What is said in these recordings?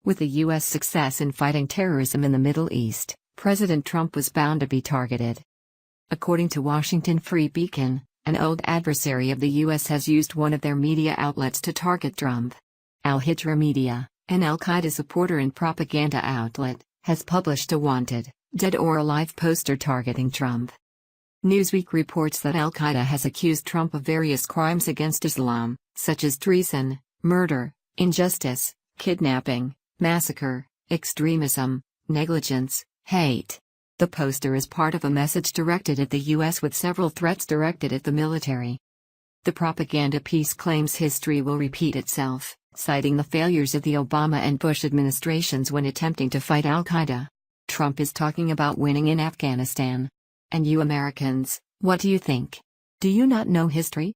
With the U.S. success in fighting terrorism in the Middle East, President Trump was bound to be targeted. According to Washington Free Beacon, an old adversary of the U.S. has used one of their media outlets to target Trump. Al-Hijrah Media, an Al-Qaeda supporter and propaganda outlet, has published a wanted, dead or alive poster targeting Trump. Newsweek reports that Al-Qaeda has accused Trump of various crimes against Islam, such as treason, murder, injustice, kidnapping, massacre, extremism, negligence, hate. The poster is part of a message directed at the U.S. with several threats directed at the military. The propaganda piece claims history will repeat itself, citing the failures of the Obama and Bush administrations when attempting to fight Al-Qaeda. Trump is talking about winning in Afghanistan. And you Americans, what do you think? Do you not know history?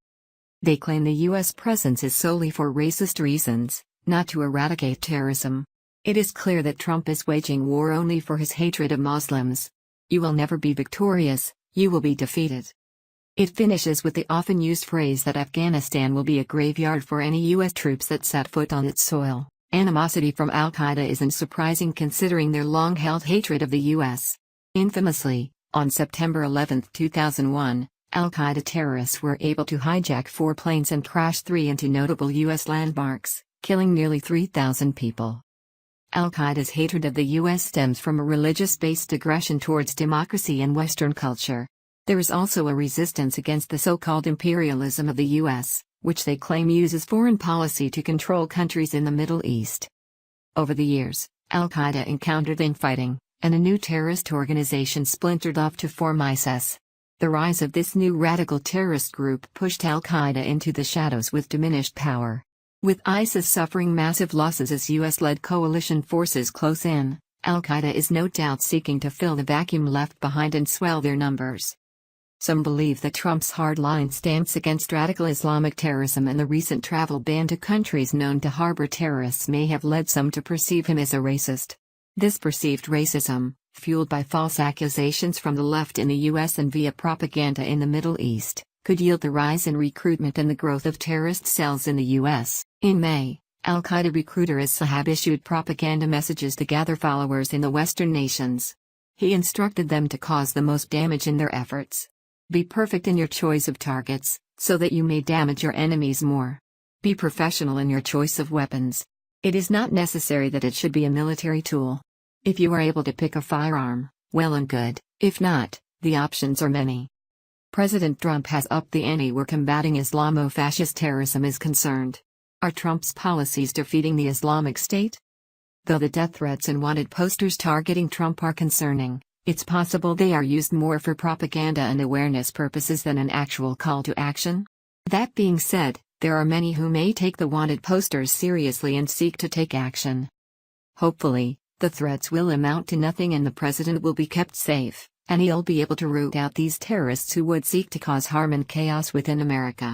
They claim the U.S. presence is solely for racist reasons, not to eradicate terrorism. It is clear that Trump is waging war only for his hatred of Muslims. You will never be victorious, you will be defeated. It finishes with the often used phrase that Afghanistan will be a graveyard for any U.S. troops that set foot on its soil. Animosity from Al-Qaeda isn't surprising considering their long-held hatred of the U.S. Infamously, on September 11, 2001, Al-Qaeda terrorists were able to hijack 4 planes and crash 3 into notable U.S. landmarks, killing nearly 3,000 people. Al-Qaeda's hatred of the U.S. stems from a religious-based aggression towards democracy and Western culture. There is also a resistance against the so-called imperialism of the U.S., which they claim uses foreign policy to control countries in the Middle East. Over the years, Al-Qaeda encountered infighting, and a new terrorist organization splintered off to form ISIS. The rise of this new radical terrorist group pushed Al-Qaeda into the shadows with diminished power. With ISIS suffering massive losses as US-led coalition forces close in, Al-Qaeda is no doubt seeking to fill the vacuum left behind and swell their numbers. Some believe that Trump's hardline stance against radical Islamic terrorism and the recent travel ban to countries known to harbor terrorists may have led some to perceive him as a racist. This perceived racism, fueled by false accusations from the left in the US and via propaganda in the Middle East, could yield the rise in recruitment and the growth of terrorist cells in the U.S. In May, Al-Qaeda recruiter as-Sahab issued propaganda messages to gather followers in the Western nations. He instructed them to cause the most damage in their efforts. Be perfect in your choice of targets, so that you may damage your enemies more. Be professional in your choice of weapons. It is not necessary that it should be a military tool. If you are able to pick a firearm, well and good. If not, the options are many. President Trump has upped the ante where combating Islamo-fascist terrorism is concerned. Are Trump's policies defeating the Islamic State? Though the death threats and wanted posters targeting Trump are concerning, it's possible they are used more for propaganda and awareness purposes than an actual call to action. That being said, there are many who may take the wanted posters seriously and seek to take action. Hopefully, the threats will amount to nothing and the president will be kept safe, and he'll be able to root out these terrorists who would seek to cause harm and chaos within America.